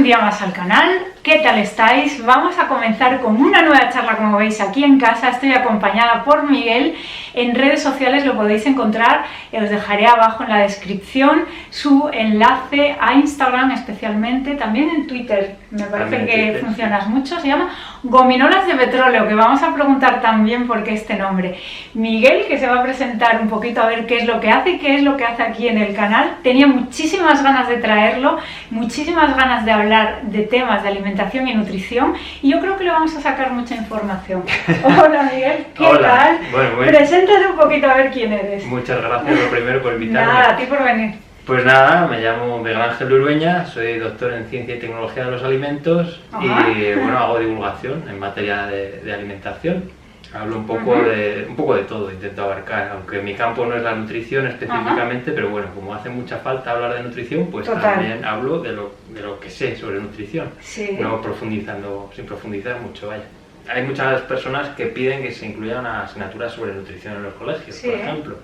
día más al canal. ¿Qué tal estáis? Vamos a comenzar con una nueva charla, como veis, aquí en casa. Estoy acompañada por Miguel. En redes sociales lo podéis encontrar, os dejaré abajo en la descripción su enlace a Instagram especialmente, también en Twitter, me parece que funcionas mucho, se llama Gominolas de Petróleo, que vamos a preguntar también por qué este nombre. Miguel, que se va a presentar un poquito a ver qué es lo que hace y qué es lo que hace aquí en el canal. Tenía muchísimas ganas de traerlo, muchísimas ganas de hablar de temas de alimentación y nutrición, y yo creo que le vamos a sacar mucha información. Hola Miguel, ¿qué tal? Bueno, Preséntate un poquito a ver quién eres. Muchas gracias lo primero por invitarme. Nada, a ti por venir. Pues nada, me llamo Miguel Ángel Urueña, soy doctor en Ciencia y Tecnología de los Alimentos. Ajá. Y bueno, hago divulgación en materia de alimentación. Hablo un poco de todo, intento abarcar, aunque mi campo no es la nutrición específicamente, pero bueno, como hace mucha falta hablar de nutrición, pues también hablo de lo que sé sobre nutrición, no profundizando, sin profundizar mucho, vaya. Hay muchas personas que piden que se incluya una asignatura sobre nutrición en los colegios, por ejemplo.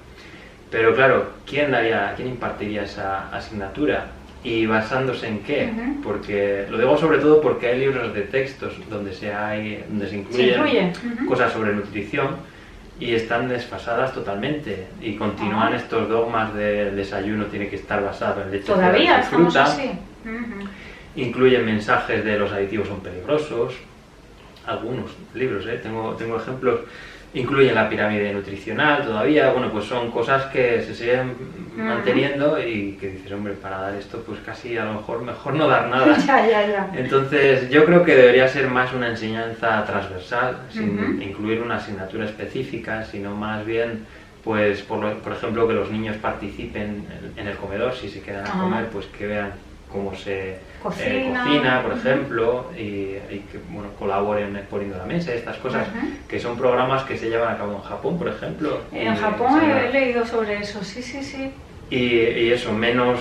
Pero claro, ¿quién impartiría esa asignatura? ¿Y basándose en qué? Porque lo digo sobre todo porque hay libros de textos donde se incluyen cosas sobre nutrición y están desfasadas totalmente y continúan estos dogmas del desayuno tiene que estar basado en leche de fruta. Incluyen mensajes de los aditivos son peligrosos. Algunos libros, tengo ejemplos. Incluyen la pirámide nutricional todavía, bueno, pues son cosas que se siguen manteniendo y que dices, hombre, para dar esto, pues casi a lo mejor no dar nada. Entonces, yo creo que debería ser más una enseñanza transversal, sin incluir una asignatura específica, sino más bien, pues, por ejemplo, que los niños participen en el comedor, si se quedan a comer, pues que vean cómo se cocina, por ejemplo, y que bueno, colaboren poniendo la mesa, estas cosas que son programas que se llevan a cabo en Japón, por ejemplo. En Japón he leído sobre eso, sí. Y eso, menos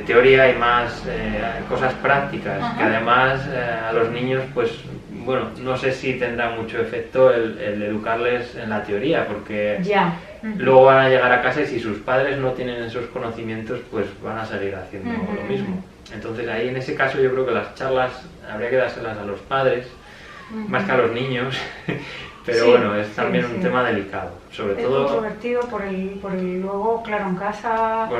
teoría y más cosas prácticas, que además a los niños, pues bueno, no sé si tendrá mucho efecto el educarles en la teoría, porque luego van a llegar a casa y si sus padres no tienen esos conocimientos, pues van a seguir haciendo lo mismo. Entonces ahí en ese caso yo creo que las charlas habría que dárselas a los padres, más que a los niños, pero bueno, es también un tema delicado, sobre todo... Es controvertido por el luego, claro, en casa...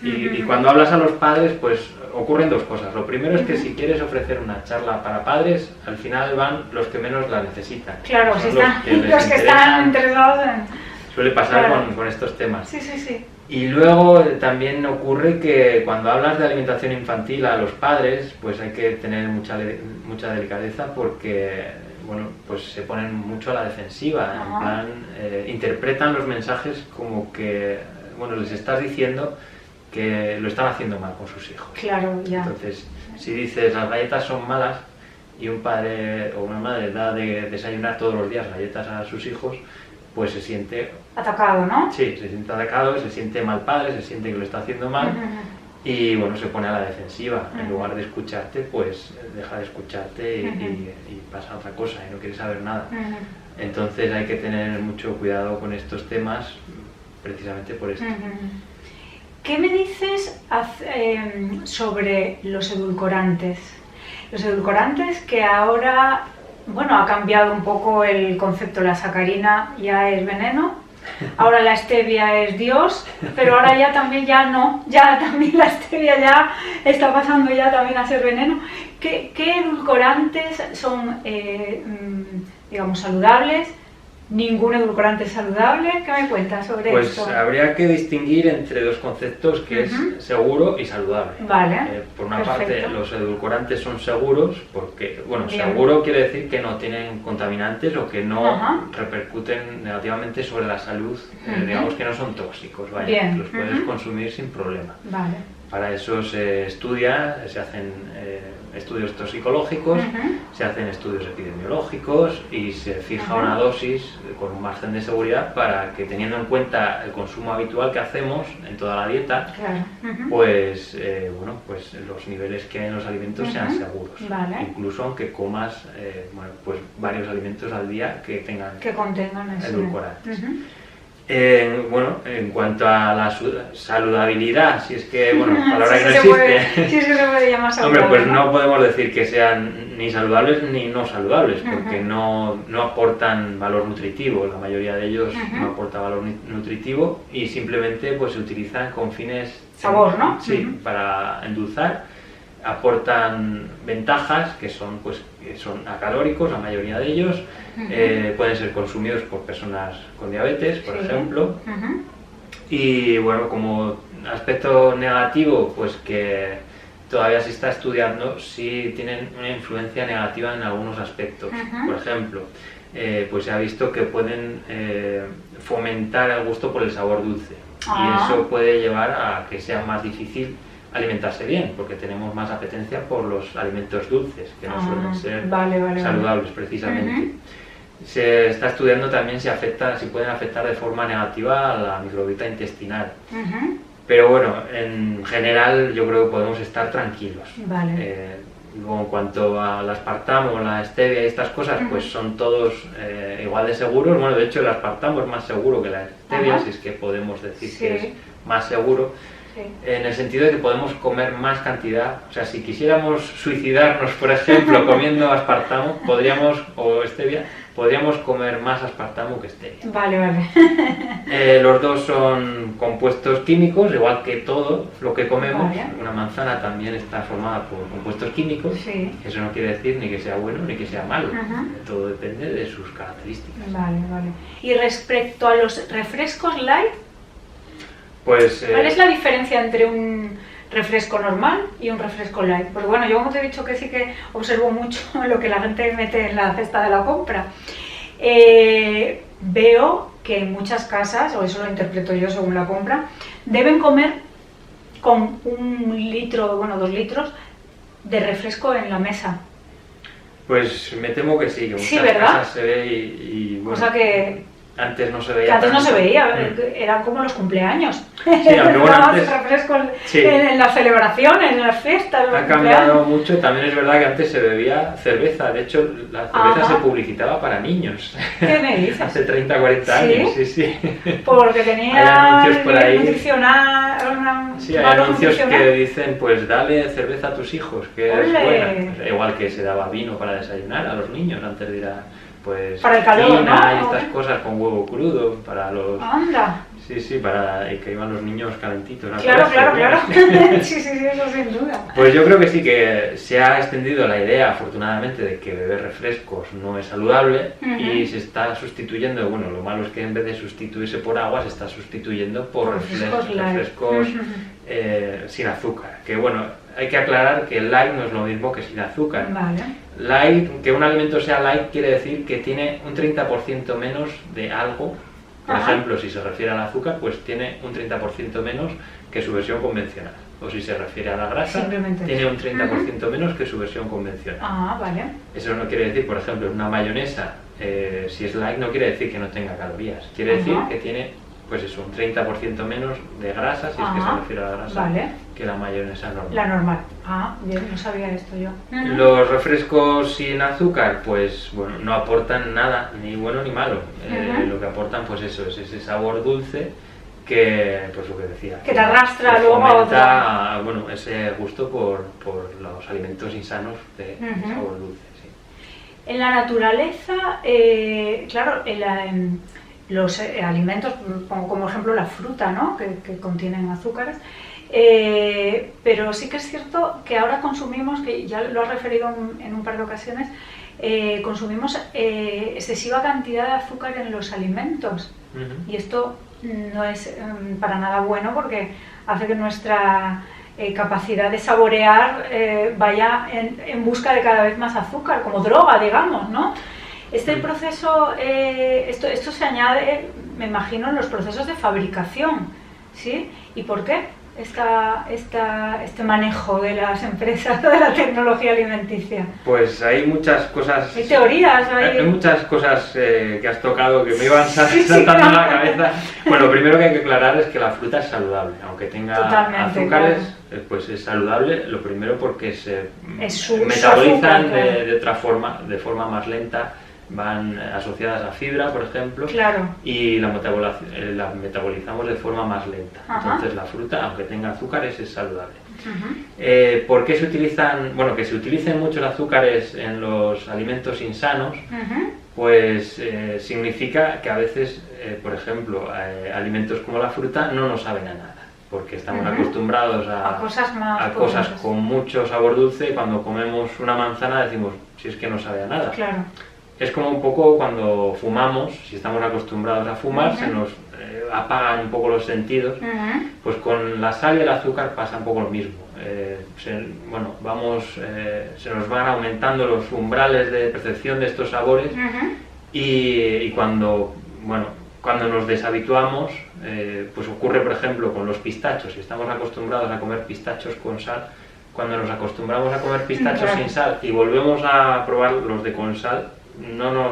Y cuando hablas a los padres, pues ocurren dos cosas. Lo primero es que si quieres ofrecer una charla para padres, al final van los que menos la necesitan. Claro, los que están interesados en... Suele pasar con estos temas. Sí. Y luego también ocurre que cuando hablas de alimentación infantil a los padres, pues hay que tener mucha delicadeza porque, bueno, pues se ponen mucho a la defensiva, en plan, interpretan los mensajes como que, bueno, les estás diciendo que lo están haciendo mal con sus hijos. Claro, ya. Entonces, si dices las galletas son malas y un padre o una madre da de desayunar todos los días galletas a sus hijos, pues se siente... atacado, ¿no? Sí, se siente atacado, se siente mal padre, se siente que lo está haciendo mal y bueno, se pone a la defensiva. En lugar de escucharte, pues deja de escucharte y pasa a otra cosa y no quiere saber nada. Entonces hay que tener mucho cuidado con estos temas precisamente por esto. ¿Qué me dices sobre los edulcorantes? Los edulcorantes que ahora... Bueno, ha cambiado un poco el concepto, la sacarina ya es veneno, ahora la stevia es Dios, pero ahora ya también también la stevia ya está pasando ya también a ser veneno. ¿Qué edulcorantes son, digamos, saludables? ¿Ningún edulcorante es saludable? ¿Qué me cuentas sobre esto? Pues habría que distinguir entre dos conceptos que es seguro y saludable. Por una parte, los edulcorantes son seguros porque, bueno, seguro quiere decir que no tienen contaminantes o que no repercuten negativamente sobre la salud, digamos que no son tóxicos, los puedes consumir sin problema. Para eso se estudia, se hacen estudios toxicológicos, se hacen estudios epidemiológicos y se fija una dosis con un margen de seguridad para que, teniendo en cuenta el consumo habitual que hacemos en toda la dieta, pues bueno, pues los niveles que hay en los alimentos sean seguros. Incluso aunque comas bueno, pues varios alimentos al día que contengan edulcorantes. Bueno, en cuanto a la saludabilidad, si es que, bueno, palabra sí, que no existe. Sí, se puede llamar saludable. Hombre, pues no podemos decir que sean ni saludables ni no saludables, porque no aportan valor nutritivo. La mayoría de ellos no aporta valor nutritivo y simplemente pues se utilizan con fines... Sabor, ¿no? Sí, para endulzar. Aportan ventajas que son acalóricos, la mayoría de ellos. Pueden ser consumidos por personas con diabetes, por ejemplo. Y bueno, como aspecto negativo, pues que todavía se está estudiando si tienen una influencia negativa en algunos aspectos. Por ejemplo, pues se ha visto que pueden fomentar el gusto por el sabor dulce. Y eso puede llevar a que sea más difícil alimentarse bien, porque tenemos más apetencia por los alimentos dulces, que no suelen ser saludables precisamente. Se está estudiando también si pueden afectar de forma negativa a la microbiota intestinal. Pero bueno, en general yo creo que podemos estar tranquilos. Luego, en cuanto al aspartamo, la stevia y estas cosas, pues son todos igual de seguros. Bueno, de hecho el aspartamo es más seguro que la stevia, si es que podemos decir que es más seguro. En el sentido de que podemos comer más cantidad, o sea, si quisiéramos suicidarnos, por ejemplo, comiendo aspartamo, o stevia, podríamos comer más aspartamo que stevia. Los dos son compuestos químicos, igual que todo lo que comemos. Una manzana también está formada por compuestos químicos. Eso no quiere decir ni que sea bueno ni que sea malo. Todo depende de sus características. Y respecto a los refrescos light, pues, ¿cuál es la diferencia entre un refresco normal y un refresco light? Porque bueno, yo como te he dicho que sí que observo mucho lo que la gente mete en la cesta de la compra. Veo que en muchas casas, o eso lo interpreto yo según la compra, deben comer con 1 litro, 2 litros de refresco en la mesa. Pues me temo que sí, que muchas casas se ve y bueno, o sea que antes no se veía. Antes no se veía, eran como los cumpleaños. Sí, aunque bueno, antes refrescos en las celebraciones, en las fiestas. Ha cambiado mucho. También es verdad que antes se bebía cerveza. De hecho, la cerveza se publicitaba para niños. ¿Qué me dices? Hace 30, 40 años. Sí. Porque tenía hay anuncios por ahí. nutricional. Sí, hay anuncios que dicen, pues dale cerveza a tus hijos, que es buena. Igual que se daba vino para desayunar a los niños antes de ir a... Pues para el calor, ¿no? Y estas cosas con huevo crudo para los... ¡Anda! Sí, para que iban los niños calentitos. Claro. Sí, eso sin duda. Pues yo creo que sí, que se ha extendido la idea, afortunadamente, de que beber refrescos no es saludable y se está sustituyendo, bueno, lo malo es que en vez de sustituirse por agua, se está sustituyendo por refrescos sin azúcar. Que bueno, hay que aclarar que el light no es lo mismo que sin azúcar. Light, que un alimento sea light quiere decir que tiene un 30% menos de algo. Por ejemplo, si se refiere al azúcar, pues tiene un 30% menos que su versión convencional. O si se refiere a la grasa, tiene un 30% menos que su versión convencional. Eso no quiere decir, por ejemplo, una mayonesa, si es light, no quiere decir que no tenga calorías. Quiere decir que tiene, pues eso, un 30% menos de grasa, si es que se refiere a la grasa, que la mayonesa normal. La normal. Bien, no sabía esto yo. Los refrescos sin azúcar, pues bueno, no aportan nada, ni bueno ni malo. Lo que aportan, pues eso, es ese sabor dulce que, pues lo que decía, que te arrastra luego a otra. Bueno, ese gusto por los alimentos insanos de sabor dulce. En la naturaleza, claro, los alimentos, como ejemplo la fruta, ¿no? que contienen azúcares, pero sí que es cierto que ahora consumimos, que ya lo has referido en un par de ocasiones, consumimos excesiva cantidad de azúcar en los alimentos y esto no es para nada bueno porque hace que nuestra capacidad de saborear vaya en busca de cada vez más azúcar, como droga, digamos, ¿no? Este proceso, esto se añade, me imagino, en los procesos de fabricación, ¿sí? ¿Y por qué este manejo de las empresas de la tecnología alimenticia? Pues hay muchas cosas... Hay teorías, hay muchas cosas que has tocado que me iban saltando a la cabeza. Bueno, lo primero que hay que aclarar es que la fruta es saludable, aunque tenga azúcares, pues es saludable. Lo primero porque se metabolizan de otra forma, de forma más lenta van asociadas a fibra, por ejemplo, Claro. y la metabolizamos de forma más lenta. Entonces la fruta, aunque tenga azúcares, es saludable. ¿Por qué se utilizan? Bueno, que se utilicen muchos azúcares en los alimentos insanos, pues significa que a veces, por ejemplo, alimentos como la fruta no nos saben a nada, porque estamos acostumbrados a cosas con mucho sabor dulce, y cuando comemos una manzana decimos, si es que no sabe a nada. Claro. Es como un poco cuando fumamos, si estamos acostumbrados a fumar, se nos apagan un poco los sentidos, pues con la sal y el azúcar pasa un poco lo mismo. Se nos van aumentando los umbrales de percepción de estos sabores y cuando nos deshabituamos, pues ocurre, por ejemplo, con los pistachos. Si estamos acostumbrados a comer pistachos con sal, cuando nos acostumbramos a comer pistachos sin sal y volvemos a probar los de con sal,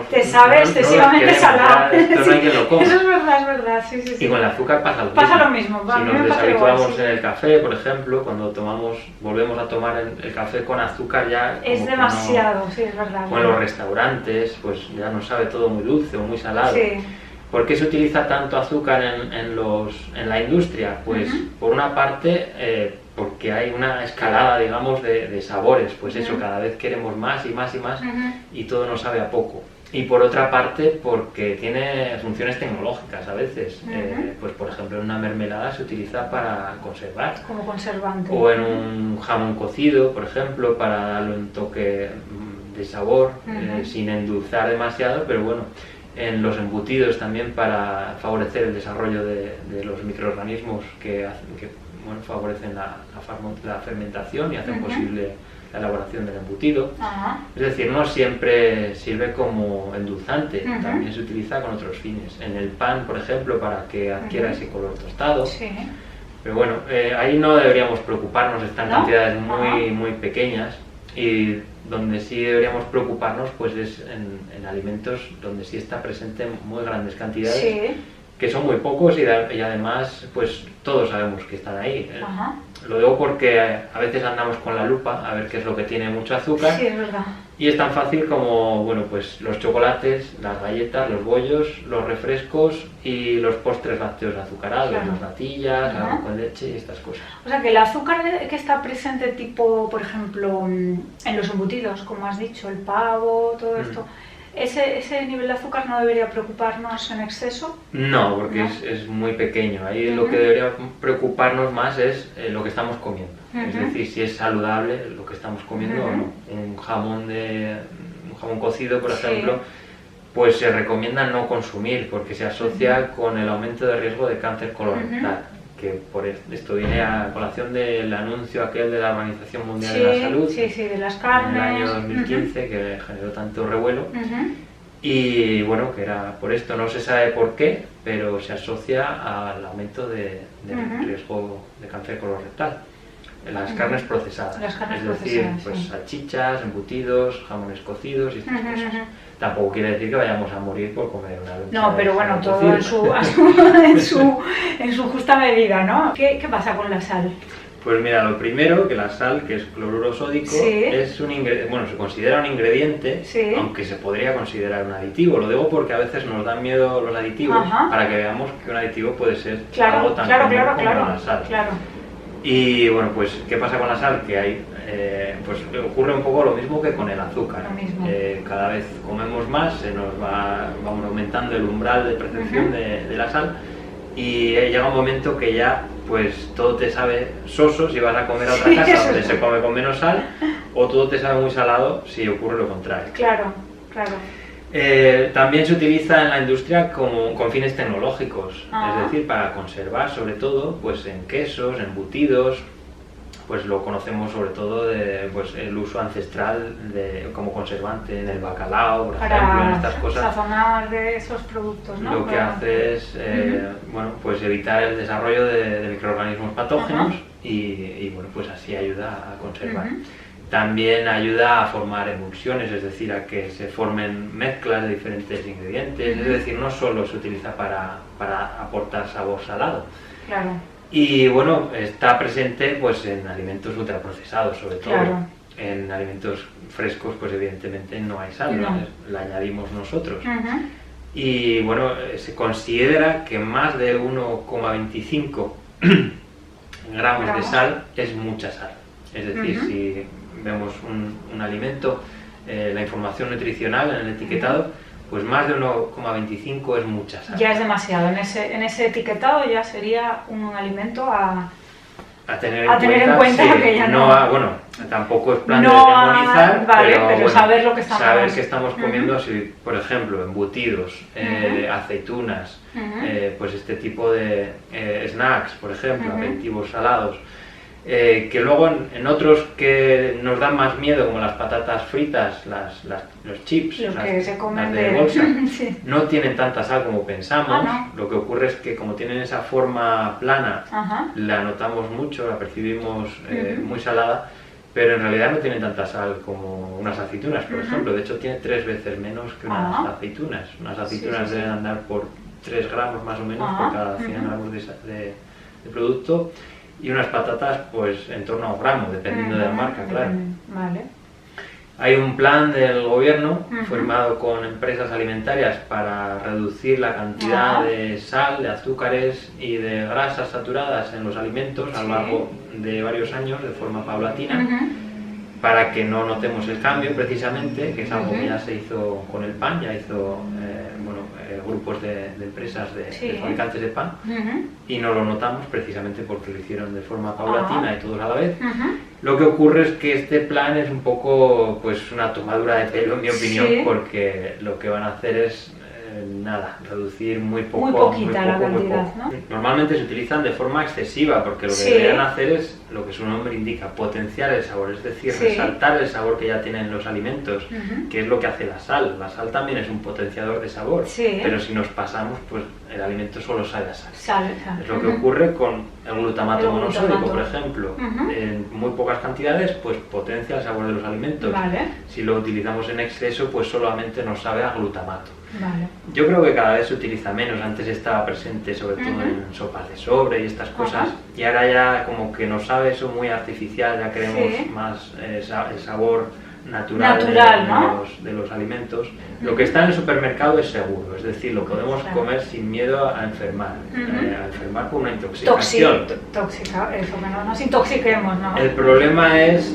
te sabe excesivamente salado. Esto no hay quien lo coma. Eso es verdad, sí. Y con el azúcar pasa lo mismo. Si nos deshabituamos en el café, por ejemplo, cuando volvemos a tomar el café con azúcar ya... Es demasiado, sí, es verdad. O en los restaurantes, pues ya nos sabe todo muy dulce o muy salado. Sí. ¿Por qué se utiliza tanto azúcar en la industria? Pues por una parte... porque hay una escalada, digamos, de sabores, pues eso, cada vez queremos más y más y más y todo nos sabe a poco. Y por otra parte, porque tiene funciones tecnológicas a veces, pues por ejemplo en una mermelada se utiliza para conservar. Como conservante. O en un jamón cocido, por ejemplo, para darle un toque de sabor, sin endulzar demasiado, pero bueno, en los embutidos también para favorecer el desarrollo de los microorganismos que favorecen la fermentación y hacen posible la elaboración del embutido. Es decir, no siempre sirve como endulzante, también se utiliza con otros fines. En el pan, por ejemplo, para que adquiera ese color tostado. Sí. Pero bueno, ahí no deberíamos preocuparnos, están cantidades muy pequeñas, y donde sí deberíamos preocuparnos pues es en alimentos donde sí está presente en muy grandes cantidades, que son muy pocos y además pues todos sabemos que están ahí. Lo digo porque a veces andamos con la lupa a ver qué es lo que tiene mucho azúcar. Sí, es verdad. Y es tan fácil como, bueno, pues los chocolates, las galletas, los bollos, los refrescos y los postres lácteos azucarados, las natillas, agua con leche y estas cosas. O sea que el azúcar que está presente tipo, por ejemplo, en los embutidos, como has dicho, el pavo, todo esto, ¿ese nivel de azúcar no debería preocuparnos en exceso? No, porque es muy pequeño. Ahí lo que debería preocuparnos más es lo que estamos comiendo. Es decir, si es saludable lo que estamos comiendo o no. Un jamón cocido, por ejemplo, pues se recomienda no consumir porque se asocia con el aumento de riesgo de cáncer colorectal. Que por esto viene a colación del anuncio aquel de la Organización Mundial de la Salud, de las carnes, en el año 2015, que generó tanto revuelo. Y bueno, que era por esto, no se sabe por qué, pero se asocia al aumento del riesgo de cáncer colorectal. Las carnes procesadas, es decir, pues salchichas, embutidos, jamones cocidos y estas cosas. Tampoco quiere decir que vayamos a morir por comer una loncha. No, pero bueno, todo en su justa medida, ¿no? ¿Qué pasa con la sal? Pues mira, lo primero, que la sal, que es cloruro sódico, es un ingrediente, se considera un ingrediente, aunque se podría considerar un aditivo. Lo digo porque a veces nos dan miedo los aditivos, para que veamos que un aditivo puede ser algo tan común como la sal. Y bueno, pues ¿qué pasa con la sal? Que hay, pues ocurre un poco lo mismo que con el azúcar. Cada vez comemos más, vamos aumentando el umbral de percepción de la sal, y llega un momento que ya pues todo te sabe soso si vas a comer a otra casa donde se come con menos sal, o todo te sabe muy salado si ocurre lo contrario. Claro. También se utiliza en la industria con fines tecnológicos, es decir, para conservar sobre todo pues en quesos, embutidos, pues lo conocemos sobre todo pues el uso ancestral como conservante en el bacalao, por ejemplo, en estas cosas. Para sazonar de esos productos, ¿no? Lo que hace es pues evitar el desarrollo de microorganismos patógenos y bueno, pues así ayuda a conservar. También ayuda a formar emulsiones, es decir, a que se formen mezclas de diferentes ingredientes, es decir, no solo se utiliza para aportar sabor salado. Y bueno, está presente pues en alimentos ultraprocesados, sobre todo, en alimentos frescos, pues evidentemente no hay sal, No. la añadimos nosotros. Ujú. Y bueno, se considera que más de 1,25 gramos de sal es mucha sal. Es decir, si vemos un alimento, la información nutricional en el etiquetado, pues más de 1,25 es mucha sal. Ya es demasiado. En ese etiquetado ya sería un alimento a tener en cuenta sí, que ya no... bueno, tampoco es plan no, de demonizar, vale, pero bueno, saber lo que estamos comiendo, si, por ejemplo, embutidos, aceitunas, pues este tipo de snacks, por ejemplo, aperitivos salados, que luego en otros que nos dan más miedo, como las patatas fritas, los chips, Los que se comen las de bolsa, sí. no tienen tanta sal como pensamos. No. Lo que ocurre es que como tienen esa forma plana, Ajá. la notamos mucho, la percibimos muy salada, pero en realidad no tienen tanta sal como unas aceitunas, por ejemplo. De hecho, tiene 3 veces menos que unas aceitunas. Unas aceitunas deben andar por 3 gramos más o menos por cada 100 gramos de producto, y unas patatas pues en torno a 1 gramo, dependiendo de la marca, claro. Vale. Hay un plan del gobierno firmado con empresas alimentarias para reducir la cantidad de sal, de azúcares y de grasas saturadas en los alimentos a lo largo de varios años de forma paulatina, para que no notemos el cambio precisamente, que es algo que ya se hizo con el pan, ya hizo grupos de empresas de fabricantes de pan, y no lo notamos precisamente porque lo hicieron de forma paulatina y todos a la vez. Lo que ocurre es que este plan es un poco pues una tomadura de pelo, en mi opinión, porque lo que van a hacer es reducir muy poco, muy poquita la cantidad, ¿no? Normalmente se utilizan de forma excesiva, porque lo que deberían hacer es lo que su nombre indica, potenciar el sabor, es decir, resaltar el sabor que ya tienen los alimentos, que es lo que hace la sal. La sal también es un potenciador de sabor, pero si nos pasamos, pues el alimento solo sabe a sal. Es lo que ocurre con el glutamato monosódico, por ejemplo. En muy pocas cantidades, pues potencia el sabor de los alimentos. Si lo utilizamos en exceso, pues solamente nos sabe a glutamato. Yo creo que cada vez se utiliza menos. Antes estaba presente sobre todo en sopas de sobre y estas cosas, y ahora ya como que nos sabe eso muy artificial, ya queremos más el sabor natural de los alimentos. Lo que está en el supermercado es seguro, es decir, lo podemos comer sin miedo a enfermar, a enfermar por una intoxicación. Tóxica, eso, que no nos intoxiquemos, ¿no? El problema es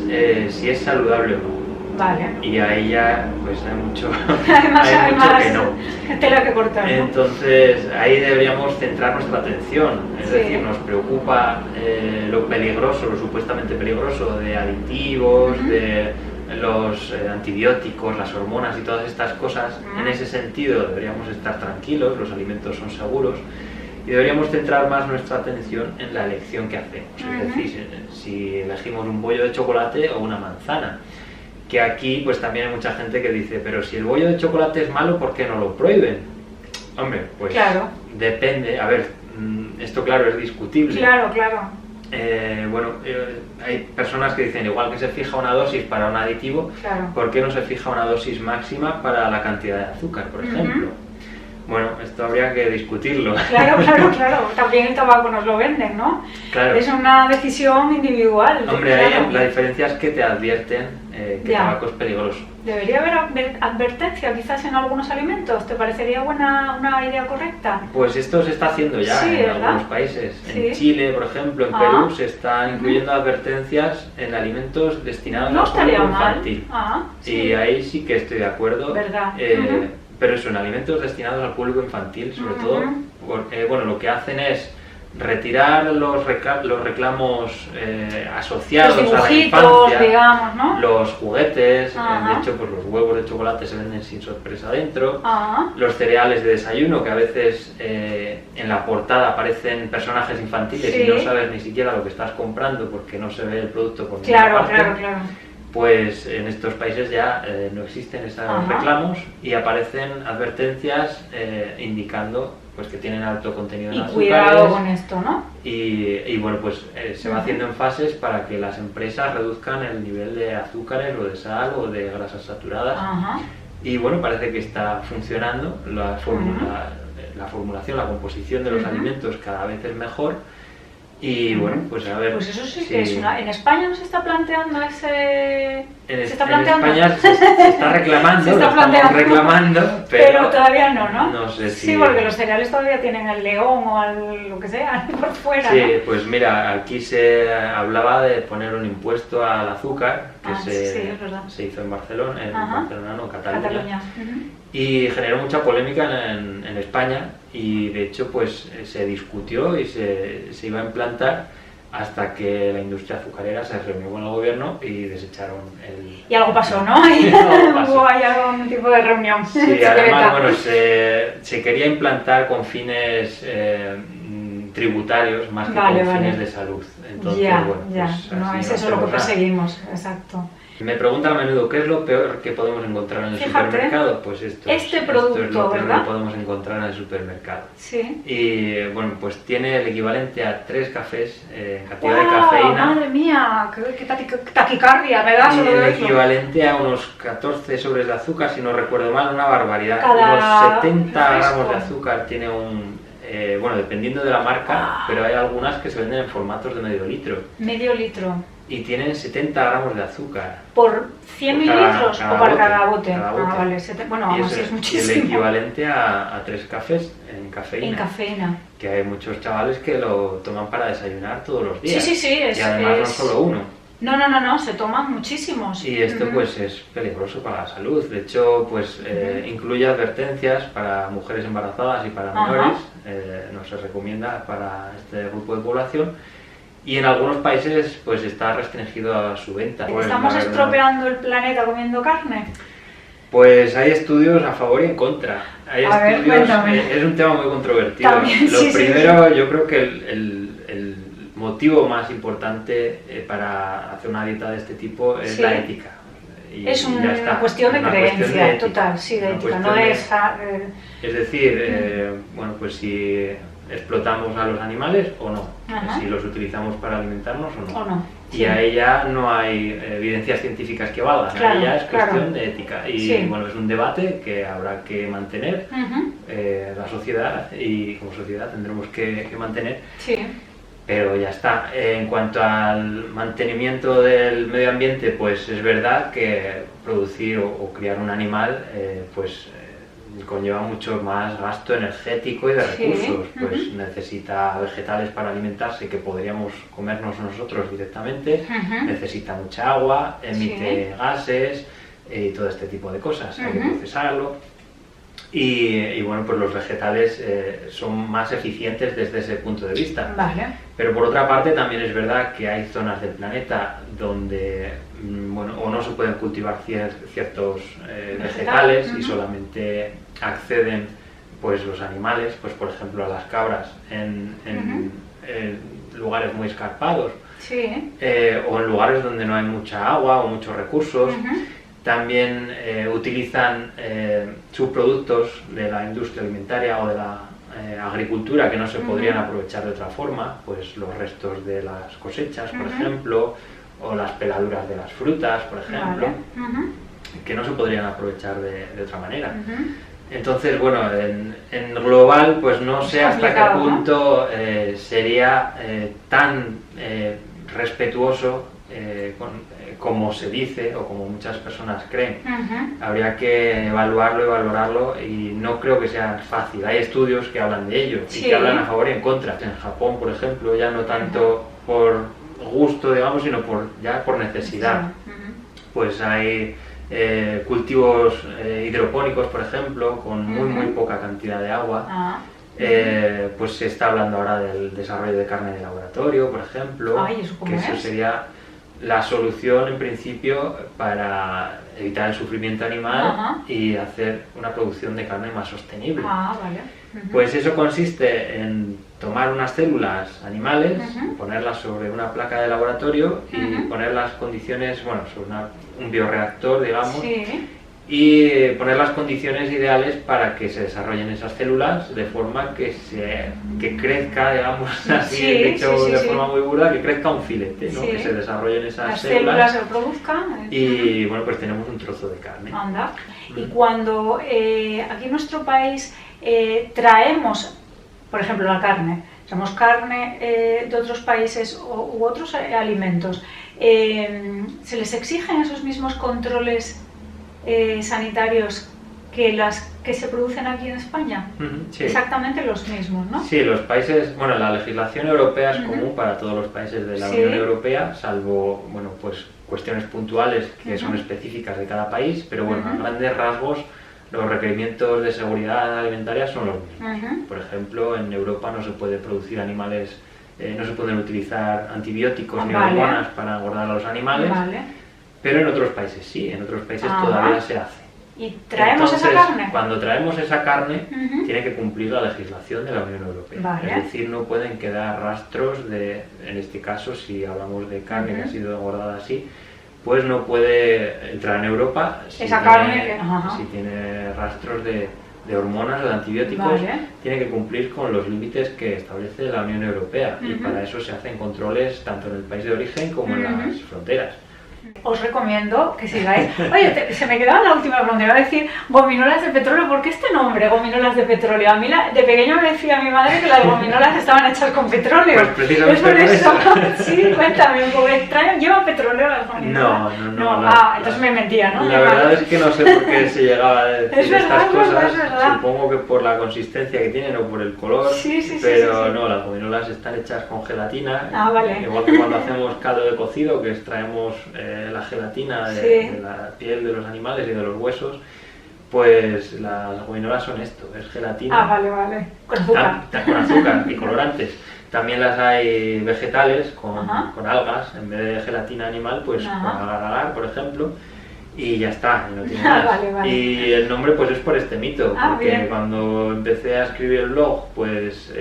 si es saludable o no. Vale. Y ahí ya pues hay mucho, hay mucho que no. Tela que cortar, ¿no? Entonces ahí deberíamos centrar nuestra atención, es decir, nos preocupa lo peligroso, lo supuestamente peligroso de aditivos, de los antibióticos, las hormonas y todas estas cosas. En ese sentido deberíamos estar tranquilos, los alimentos son seguros, y deberíamos centrar más nuestra atención en la elección que hacemos, es decir, si elegimos un bollo de chocolate o una manzana. Que aquí pues también hay mucha gente que dice, pero si el bollo de chocolate es malo, ¿por qué no lo prohíben? Hombre, pues depende, a ver, esto claro es discutible. Claro. Hay personas que dicen, igual que se fija una dosis para un aditivo, ¿por qué no se fija una dosis máxima para la cantidad de azúcar, por ejemplo? Bueno, esto habría que discutirlo. Claro. También el tabaco nos lo venden, ¿no? Claro. Es una decisión individual. Hombre, ahí la diferencia es que te advierten que el tabaco es peligroso. ¿Debería haber advertencia quizás en algunos alimentos? ¿Te parecería una idea correcta? Pues esto se está haciendo ya en algunos países. En Chile, por ejemplo, en Perú, se están incluyendo advertencias en alimentos destinados al público infantil. Y ahí sí que estoy de acuerdo. ¿Verdad? Pero eso, en alimentos destinados al público infantil, sobre todo, porque lo que hacen es retirar los reclamos asociados a la infancia, digamos, ¿no? los juguetes, de hecho pues los huevos de chocolate se venden sin sorpresa dentro, los cereales de desayuno, que a veces en la portada aparecen personajes infantiles y no sabes ni siquiera lo que estás comprando porque no se ve el producto por ninguna parte. Claro. Pues en estos países ya no existen esos reclamos y aparecen advertencias indicando pues que tienen alto contenido en azúcares. Y cuidado con esto, ¿no? Y bueno, pues se va haciendo en fases para que las empresas reduzcan el nivel de azúcares o de sal o de grasas saturadas. Y bueno, parece que está funcionando, la formulación, la composición de los alimentos cada vez es mejor. Y bueno, pues a ver. Pues eso sí que es una... ¿En España no se está planteando ese...? En planteando? España se está reclamando, Se está lo estamos planteando. reclamando, Pero todavía no, ¿no? No sé si... Sí, porque los cereales todavía tienen el león o lo que sea por fuera, Sí, ¿no? pues mira, aquí se hablaba de poner un impuesto al azúcar, que sí, es verdad. se hizo en Barcelona, no, en Cataluña. Y generó mucha polémica en España, y de hecho pues se discutió y se iba a implantar hasta que la industria azucarera se reunió con el gobierno y desecharon el... Y algo pasó, ¿no? Hubo ahí algún tipo de reunión. Sí, además, bueno, se quería implantar con fines tributarios más que con fines de salud. Entonces, bueno, pues no es eso lo que perseguimos, exacto. Me preguntan a menudo qué es lo peor que podemos encontrar en el supermercado. Pues esto es lo peor que podemos encontrar en el supermercado. Sí. Y bueno, pues tiene el equivalente a 3 cafés en cantidad de cafeína. ¡Madre mía! ¡Qué taquicardia! ¿Me das? Y el equivalente a unos 14 sobres de azúcar, si no recuerdo mal, una barbaridad. Unos 70 gramos de azúcar tiene bueno, dependiendo de la marca, pero hay algunas que se venden en formatos de medio litro. Medio litro. Y tienen 70 gramos de azúcar. ¿Por 100 mililitros o para cada bote? Cada bote. Vale. Bueno, vamos, es muchísimo. Y el equivalente a 3 cafés en cafeína. En cafeína. Que hay muchos chavales que lo toman para desayunar todos los días. Sí. Y además no solo uno. No, se toman muchísimos. Y esto pues es peligroso para la salud. De hecho, pues incluye advertencias para mujeres embarazadas y para menores. No se recomienda para este grupo de población. Y en algunos países pues está restringido a su venta. ¿Estamos estropeando el planeta comiendo carne? Pues hay estudios a favor y en contra. Es un tema muy controvertido. También, primero, yo creo que el motivo más importante para hacer una dieta de este tipo es la ética. Es una cuestión de creencia, total, sí, de ética. No es... Es decir, bueno, pues si explotamos a los animales o no, si los utilizamos para alimentarnos o no. Y ahí ya no hay evidencias científicas que valgan, ahí ya es cuestión de ética. Y bueno, es un debate que habrá que mantener, la sociedad, y como sociedad tendremos que mantener. Pero ya está. En cuanto al mantenimiento del medio ambiente, pues es verdad que producir o criar un animal, pues conlleva mucho más gasto energético y de recursos. Pues necesita vegetales para alimentarse que podríamos comernos nosotros directamente, necesita mucha agua, emite gases y todo este tipo de cosas. Hay que procesarlo. Y bueno, pues los vegetales son más eficientes desde ese punto de vista. Pero por otra parte también es verdad que hay zonas del planeta donde bueno, o no se pueden cultivar ciertos vegetales y solamente acceden pues los animales, pues por ejemplo a las cabras en lugares muy escarpados o en lugares donde no hay mucha agua o muchos recursos. También utilizan subproductos de la industria alimentaria o de la agricultura que no se podrían aprovechar de otra forma, pues los restos de las cosechas, por ejemplo, o las peladuras de las frutas, por ejemplo, que no se podrían aprovechar de otra manera. Entonces, bueno, en global, pues no sé hasta qué punto sería tan respetuoso como se dice o como muchas personas creen. Habría que evaluarlo y valorarlo, y no creo que sea fácil. Hay estudios que hablan de ello y que hablan a favor y en contra. En Japón, por ejemplo, ya no tanto por gusto, digamos, sino ya por necesidad. Pues hay cultivos hidropónicos, por ejemplo, con muy poca cantidad de agua. Pues se está hablando ahora del desarrollo de carne de laboratorio, por ejemplo, que eso sería la solución en principio para evitar el sufrimiento animal y hacer una producción de carne más sostenible. Pues eso consiste en tomar unas células animales, ponerlas sobre una placa de laboratorio y poner las condiciones, bueno, sobre un bioreactor, digamos, y poner las condiciones ideales para que se desarrollen esas células de forma que crezca, digamos así, dicho de forma muy burda, que crezca un filete, ¿no? Que se desarrollen esas células se reproduzcan y bueno, pues tenemos un trozo de carne. Y cuando aquí en nuestro país traemos por ejemplo, la carne. Tenemos carne de otros países u otros alimentos. ¿Se les exigen esos mismos controles sanitarios que las que se producen aquí en España? Sí. Exactamente los mismos, ¿no? Sí, los países, bueno, la legislación europea es común para todos los países de la Unión Europea, salvo, bueno, pues cuestiones puntuales que son específicas de cada país, pero bueno, a grandes rasgos los requerimientos de seguridad alimentaria son los mismos. Por ejemplo, en Europa no se puede producir animales, no se pueden utilizar antibióticos ni hormonas para engordar a los animales, pero en otros países sí, en otros países todavía se hace. ¿Y traemos Entonces, esa carne? Cuando traemos esa carne, tiene que cumplir la legislación de la Unión Europea. Es decir, no pueden quedar rastros de, en este caso, si hablamos de carne que ha sido engordada así, pues no puede entrar en Europa si tiene rastros de hormonas o de antibióticos, tiene que cumplir con los límites que establece la Unión Europea y para eso se hacen controles tanto en el país de origen como en las fronteras. Os recomiendo que sigáis. Oye, se me quedaba la última pregunta, iba a decir gominolas de petróleo. ¿Por qué este nombre, gominolas de petróleo? A mí de pequeño me decía mi madre que las gominolas estaban hechas con petróleo. Pues precisamente por eso. Sí, cuéntame, un poco extraño. ¿Llevan petróleo las gominolas? No. Entonces me mentía, ¿no? La verdad es que no sé por qué se llegaba a decir estas cosas. Supongo que por la consistencia que tienen o por el color. Pero no, las gominolas están hechas con gelatina. Igual que cuando hacemos caldo de cocido, que extraemos la gelatina de la piel de los animales y de los huesos, pues las gominolas son esto, es gelatina. Con azúcar. Con azúcar y colorantes. También las hay vegetales con algas, en vez de gelatina animal, pues con alga agar, por ejemplo, y ya está, no tiene más. Y el nombre pues es por este mito, porque cuando empecé a escribir el blog, pues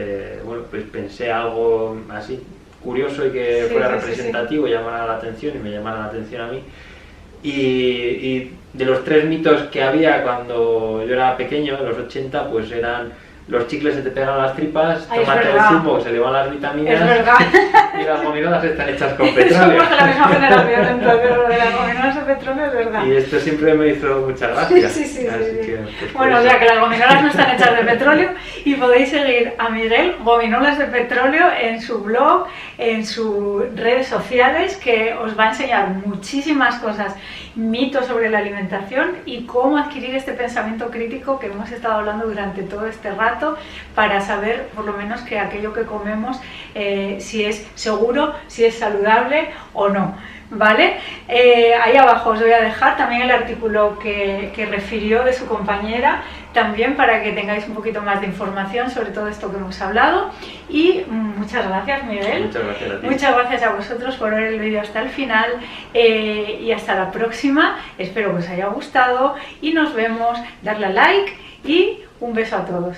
pensé algo así curioso y que fuera representativo, llamara la atención y me llamara la atención a mí. Y de los 3 mitos que había cuando yo era pequeño, en los 80, pues eran: los chicles se te pegan a las tripas, tómate el zumo, se le van las vitaminas, y las gominolas están hechas con petróleo. Somos de la misma generación, entonces, lo de las gominolas de petróleo es verdad. Y esto siempre me hizo mucha gracia. Bueno, o sea que las gominolas no están hechas de petróleo, y podéis seguir a Miguel, Gominolas de Petróleo, en su blog, en sus redes sociales, que os va a enseñar muchísimas cosas, mitos sobre la alimentación y cómo adquirir este pensamiento crítico que hemos estado hablando durante todo este rato, para saber por lo menos que aquello que comemos si es seguro, si es saludable o no. ¿Vale? Ahí abajo os voy a dejar también el artículo que refirió de su compañera, también para que tengáis un poquito más de información sobre todo esto que hemos hablado. Y muchas gracias, Miguel. Muchas gracias a ti. Muchas gracias a vosotros por ver el vídeo hasta el final, y hasta la próxima. Espero que os haya gustado y nos vemos. Darle a like y un beso a todos.